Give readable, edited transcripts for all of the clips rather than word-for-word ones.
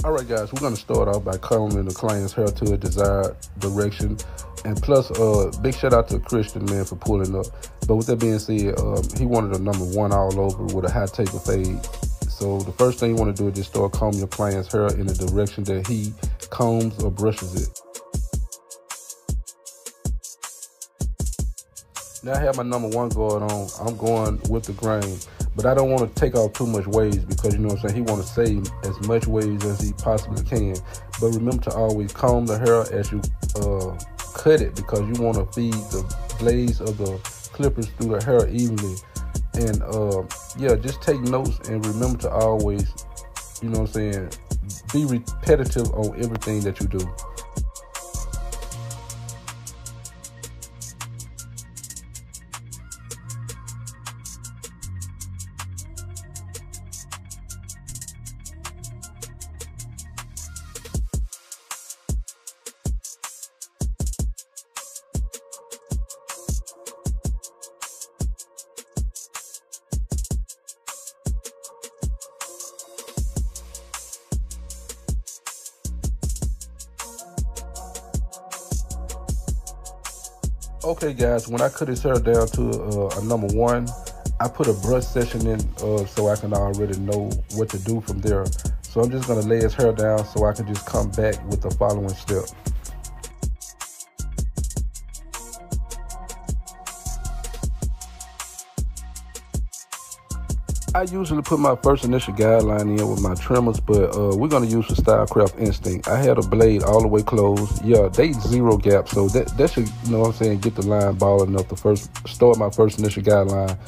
Alright guys, we're going to start off by combing the client's hair to a desired direction. And plus, big shout out to Christian, man, for pulling up. But with that being said, he wanted a number 1 all over with a high taper fade. So the first thing you want to do is just start combing your client's hair in the direction that he combs or brushes it. Now I have my number 1 guard on. I'm going with the grain. But I don't want to take off too much waves because, you know what I'm saying, he want to save as much waves as he possibly can. But remember to always comb the hair as you cut it, because you want to feed the blades of the clippers through the hair evenly. And yeah, just take notes and remember to always, you know what I'm saying, be repetitive on everything that you do. Okay guys, when I cut his hair down to a number 1, I put a brush session in so I can already know what to do from there. So I'm just gonna lay his hair down so I can just come back with the following step. I usually put my first initial guideline in with my trimmers, but we're going to use the Stylecraft Instinct. I had a blade all the way closed. Yeah, they 0 gap, so that should, you know what I'm saying, get the line ball enough to start my first initial guideline.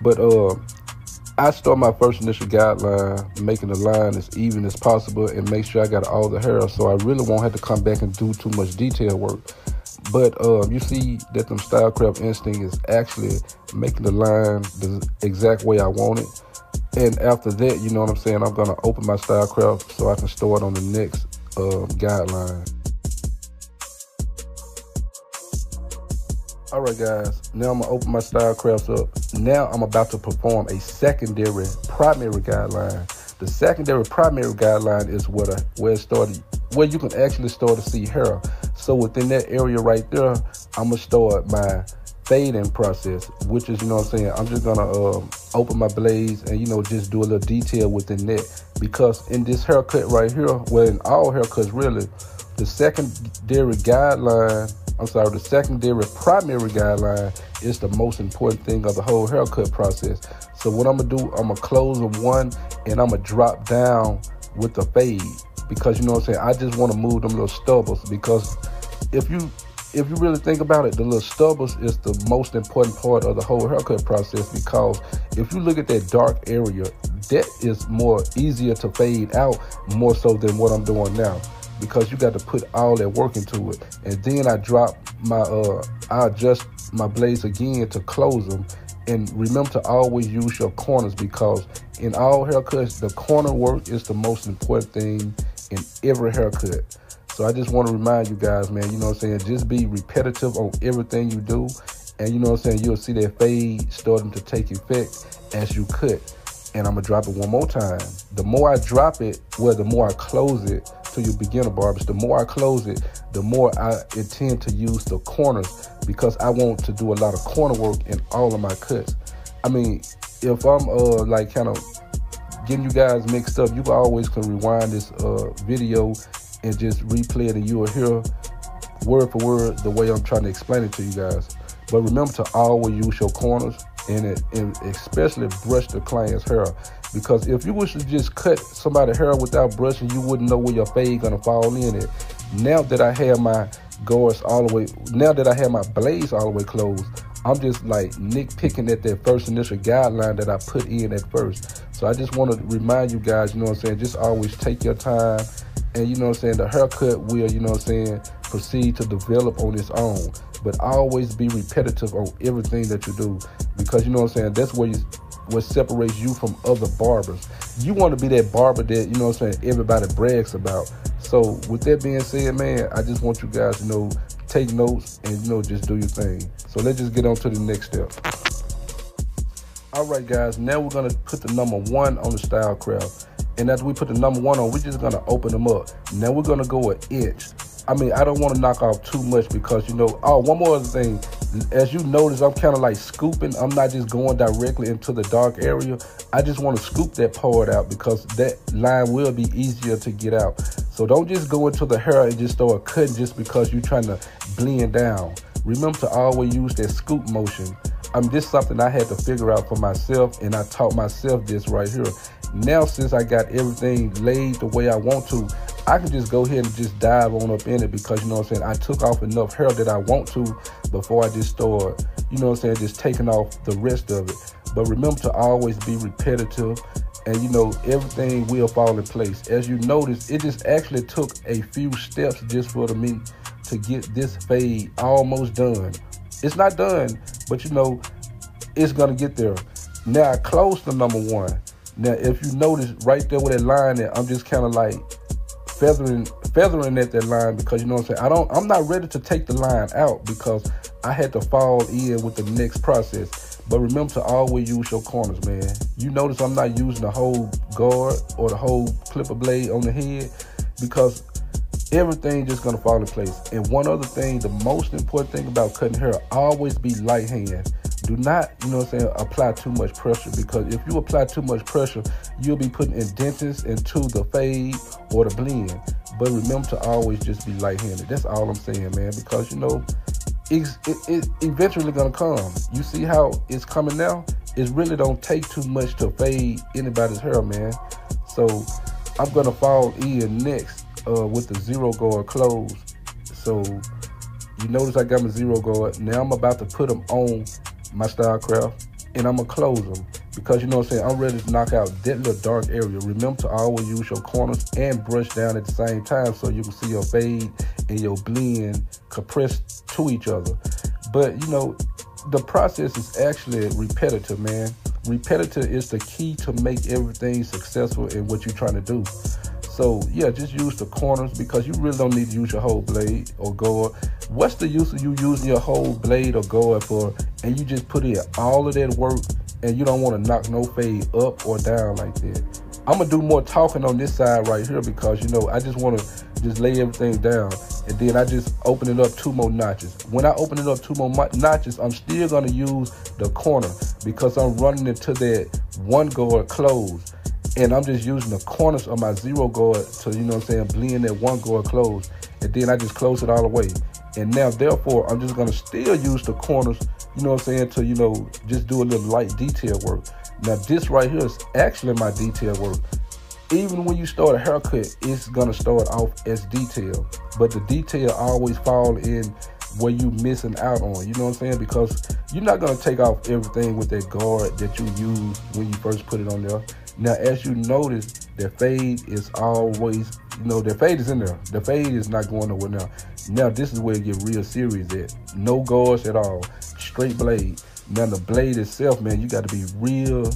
But I start my first initial guideline making the line as even as possible and make sure I got all the hair, so I really won't have to come back and do too much detail work. But you see that the Stylecraft Instinct is actually making the line the exact way I want it. And after that, you know what I'm saying, I'm going to open my Stylecraft so I can start on the next guideline. All right, guys, now I'm going to open my Stylecraft up. Now I'm about to perform a secondary primary guideline. The secondary primary guideline is where you can actually start to see hair. So within that area right there, I'm going to start my fading process, which is, you know what I'm saying, I'm just gonna open my blades and, you know, just do a little detail within that, because in this haircut right here, well, in all haircuts really, the secondary primary guideline is the most important thing of the whole haircut process. So what I'm gonna do, I'm gonna close them 1 and I'm gonna drop down with the fade, because, you know what I'm saying, I just want to move them little stubbles, because if you really think about it, the little stubbles is the most important part of the whole haircut process, because if you look at that dark area, that is more easier to fade out more so than what I'm doing now, because you got to put all that work into it. And then I drop my, I adjust my blades again to close them. And remember to always use your corners, because in all haircuts, the corner work is the most important thing in every haircut. So I just want to remind you guys, man, you know what I'm saying, just be repetitive on everything you do. And you know what I'm saying, you'll see that fade starting to take effect as you cut. And I'm going to drop it 1 more time. The more I drop it, well, the more I close it to your beginner barbers. The more I close it, the more I intend to use the corners, because I want to do a lot of corner work in all of my cuts. I mean, if I'm like kind of getting you guys mixed up, you always can rewind this video and just replay it, and you will hear word for word the way I'm trying to explain it to you guys. But remember to always use your corners, and especially brush the client's hair, because if you was to just cut somebody's hair without brushing, you wouldn't know where your fade gonna fall in at. Now that I have my guards all the way, now that I have my blades all the way closed, I'm just like nitpicking at that first initial guideline that I put in at first. So I just want to remind you guys, you know what I'm saying, just always take your time. And you know what I'm saying, the haircut will, you know what I'm saying, proceed to develop on its own. But always be repetitive on everything that you do, because you know what I'm saying, that's what separates you from other barbers. You want to be that barber that, you know what I'm saying, everybody brags about. So with that being said, man, I just want you guys to know, take notes and, you know, just do your thing. So let's just get on to the next step. All right, guys, now we're gonna put the number 1 on the style craft. And after we put the number 1 on, we're just gonna open them up. Now we're gonna go an inch. I mean, I don't want to knock off too much because, you know, oh, one more other thing. As you notice, I'm kind of like scooping. I'm not just going directly into the dark area. I just want to scoop that part out because that line will be easier to get out. So don't just go into the hair and just start cutting just because you're trying to blend down. Remember to always use that scoop motion. This is something I had to figure out for myself, and I taught myself this right here. Now, since I got everything laid the way I want to, I can just go ahead and just dive on up in it because, you know what I'm saying, I took off enough hair that I want to before I just start, you know what I'm saying, just taking off the rest of it. But remember to always be repetitive, and, you know, everything will fall in place. As you notice, it just actually took a few steps just for me to get this fade almost done. It's not done, but, you know, it's going to get there. Now, I closed the number 1. Now, if you notice right there with that line there, I'm just kind of like feathering at that line because, you know what I'm saying, I'm not ready to take the line out because I had to fall in with the next process. But remember to always use your corners, man. You notice I'm not using the whole guard or the whole clipper blade on the head because everything just gonna fall in place. And one other thing, the most important thing about cutting hair, always be light hand. Do not, you know what I'm saying, apply too much pressure because if you apply too much pressure, you'll be putting indentures into the fade or the blend. But remember to always just be light-handed. That's all I'm saying, man, because, you know, it's eventually gonna come. You see how it's coming now? It really don't take too much to fade anybody's hair, man. So I'm gonna fall in next with the zero guard close. So you notice I got my zero guard. Now I'm about to put them on my style craft, and I'm gonna close them because, you know what I'm saying, I'm ready to knock out that little dark area. Remember to always use your corners and brush down at the same time so you can see your fade and your blend compress to each other. But, you know, the process is actually repetitive, man. Repetitive is the key to make everything successful in what you're trying to do. So yeah, just use the corners because you really don't need to use your whole blade or guard. What's the use of you using your whole blade or guard for, and you just put in all of that work and you don't want to knock no fade up or down like that? I'm gonna do more talking on this side right here because, you know, I just want to just lay everything down, and then I just open it up 2 more notches. When I open it up 2 more notches, I'm still gonna use the corner because I'm running into that 1 guard close. And I'm just using the corners of my zero guard to, you know what I'm saying, blend that 1 guard close. And then I just close it all the way. And now, therefore, I'm just going to still use the corners, you know what I'm saying, to, you know, just do a little light detail work. Now, this right here is actually my detail work. Even when you start a haircut, it's going to start off as detail. But the detail always fall in where you missing out on, you know what I'm saying? Because you're not going to take off everything with that guard that you use when you first put it on there. Now, as you notice, the fade is always, you know, the fade is in there. The fade is not going nowhere now. Now, this is where it get real serious at. No guards at all. Straight blade. Now, the blade itself, man, you got to be real,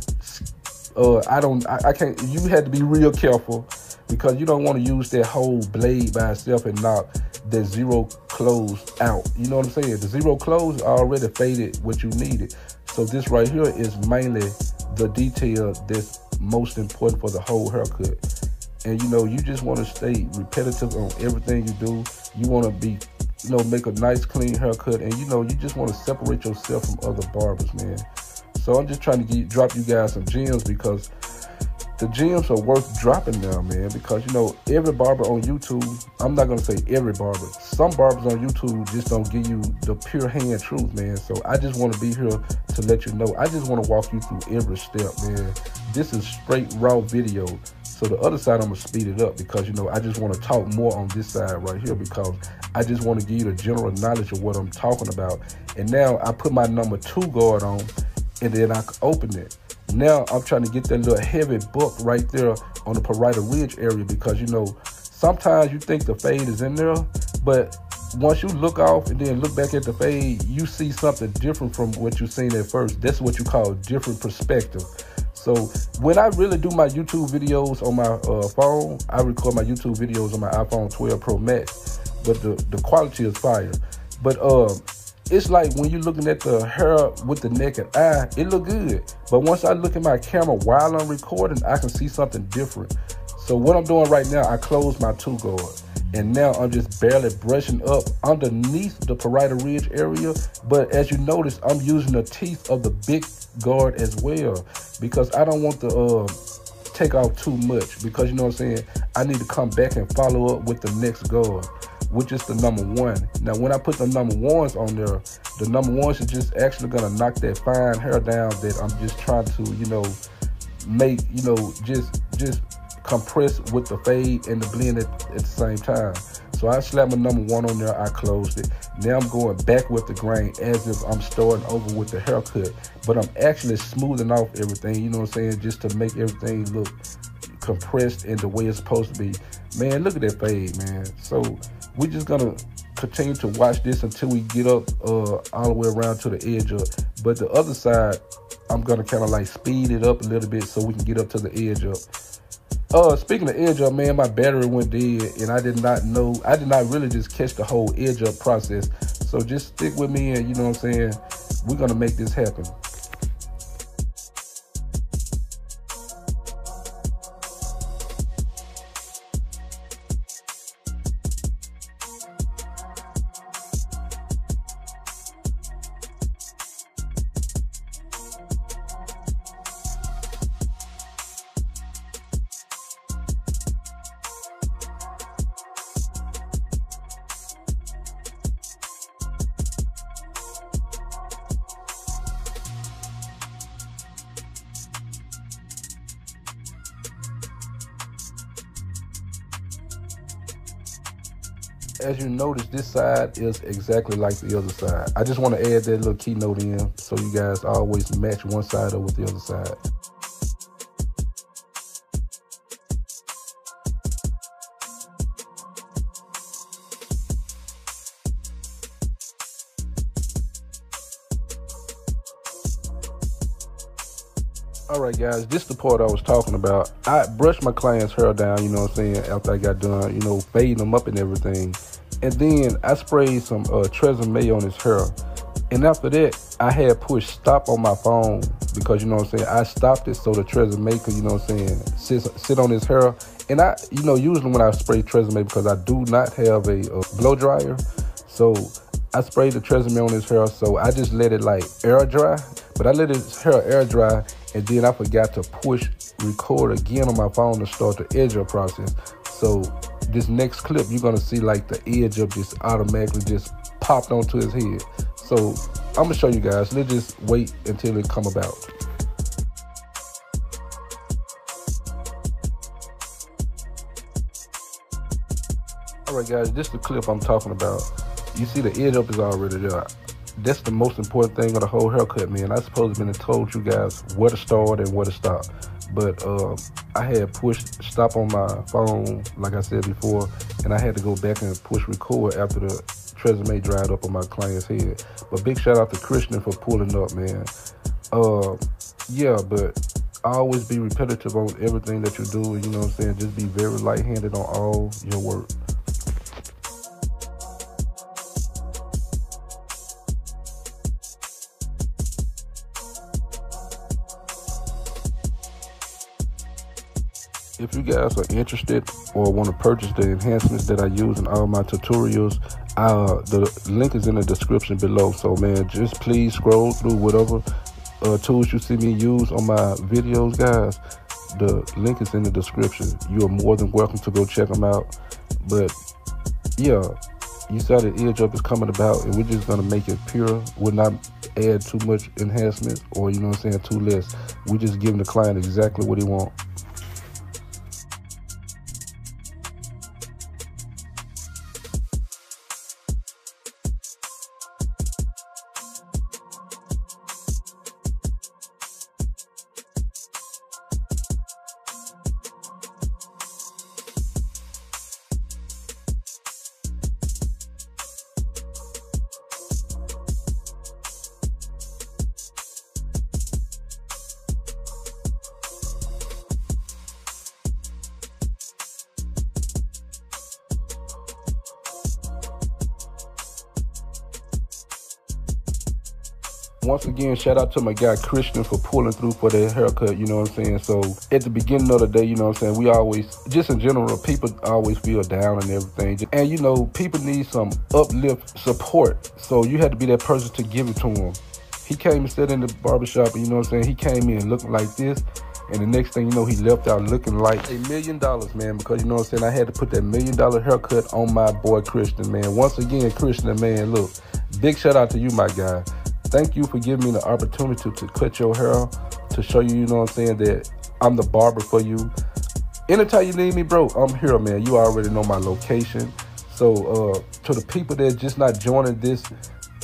I can't, you had to be real careful because you don't want to use that whole blade by itself and knock the zero close out. You know what I'm saying? The zero close already faded what you needed. So this right here is mainly the detail that's most important for the whole haircut. And, you know, you just want to stay repetitive on everything you do. You want to be, you know, make a nice clean haircut, and, you know, you just want to separate yourself from other barbers, man. So I'm just trying to drop you guys some gems because the gems are worth dropping now, man, because, you know, every barber on YouTube, I'm not going to say every barber, some barbers on YouTube just don't give you the pure hand truth, man. So I just want to be here to let you know. I just want to walk you through every step, man. This is straight raw video. So the other side, I'm going to speed it up because, you know, I just want to talk more on this side right here because I just want to give you the general knowledge of what I'm talking about. And now I put my number 2 guard on, and then I open it. Now I'm trying to get that little heavy buck right there on the parietal ridge area because, you know, sometimes you think the fade is in there, but once you look off and then look back at the fade, you see something different from what you seen at first. That's what you call different perspective. So when I really do my YouTube videos on my phone, I record my YouTube videos on my iPhone 12 Pro Max, but the quality is fire. But it's like when you're looking at the hair with the naked eye, it look good. But once I look at my camera while I'm recording, I can see something different. So what I'm doing right now, I close my 2-guard. And now I'm just barely brushing up underneath the parietal ridge area. But as you notice, I'm using the teeth of the big guard as well, because I don't want to take off too much, because you know what I'm saying, I need to come back and follow up with the next guard, which is the number 1. Now when I put the number 1s on there, the number 1s are just actually gonna knock that fine hair down that I'm just trying to, you know, make, you know, just compress with the fade and the blend at the same time. So I slapped my number 1 on there, I closed it. Now I'm going back with the grain as if I'm starting over with the haircut, but I'm actually smoothing off everything, you know what I'm saying, just to make everything look compressed in the way it's supposed to be. Man, look at that fade, man. So we're just gonna continue to watch this until we get up all the way around to the edge up. But the other side, I'm gonna kind of like speed it up a little bit so we can get up to the edge up. Speaking of edge up, man, my battery went dead, and I did not really just catch the whole edge up process. So just stick with me, and you know what I'm saying, we're gonna make this happen. As you notice, this side is exactly like the other side. I just want to add that little keynote in so you guys always match one side up with the other side. Alright guys, this is the part I was talking about. I brushed my client's hair down, you know what I'm saying, after I got done, you know, fading them up and everything. And then I sprayed some Tresemme on his hair. And after that, I had pushed stop on my phone because, you know what I'm saying, I stopped it so the Tresemme could, you know what I'm saying, sit on his hair. And I, you know, usually when I spray Tresemme, because I do not have a blow dryer, so I sprayed the Tresemme on his hair, so I just let it like air dry. But I let his hair air dry, and then I forgot to push record again on my phone to start the edge up process. So this next clip, you're gonna see like the edge up just automatically just popped onto his head. So I'm gonna show you guys. Let's just wait until it come about. All right, guys, this is the clip I'm talking about. You see the edge up is already there. That's the most important thing of the whole haircut, man. I supposed to have been told you guys where to start and where to stop. But I had pushed stop on my phone, like I said before, and I had to go back and push record after the Tresemme dried up on my client's head. But big shout out to Christian for pulling up, man. Yeah, but I always be repetitive on everything that you do, you know what I'm saying? Just be very light-handed on all your work. If you guys are interested or want to purchase the enhancements that I use in all my tutorials, the link is in the description below. So man, just please scroll through whatever tools you see me use on my videos, guys. The link is in the description. You are more than welcome to go check them out. But yeah, you saw the edge up is coming about, and we're just gonna make it pure. We'll not add too much enhancement, or you know what I'm saying, too less. We're just giving the client exactly what he wants. Once again, shout out to my guy Christian for pulling through for that haircut, you know what I'm saying? So at the beginning of the day, you know what I'm saying, we always, just in general, people always feel down and everything. And you know, people need some uplift support. So you had to be that person to give it to them. He came and sat in the barbershop, and you know what I'm saying, he came in looking like this. And the next thing you know, he left out looking like $1 million, man, because you know what I'm saying, I had to put that $1 million haircut on my boy Christian, man. Once again, Christian, man, look, big shout out to you, my guy. Thank you for giving me the opportunity to cut your hair, to show you, you know what I'm saying, that I'm the barber for you. Anytime you need me, bro, I'm here, man. You already know my location. So to the people that just not joining this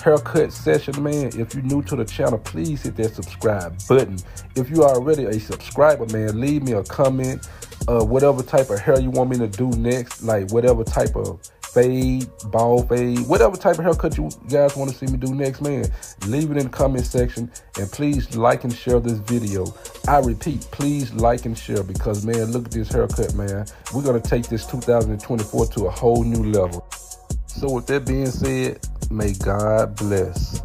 haircut session, man, if you're new to the channel, please hit that subscribe button. If you are already a subscriber, man, leave me a comment. Whatever type of hair you want me to do next, like whatever type of fade, bald fade, whatever type of haircut you guys want to see me do next, man, leave it in the comment section. And please like and share this video. I repeat, please like and share, because man, look at this haircut, man. We're gonna take this 2024 to a whole new level. So with that being said, may God bless.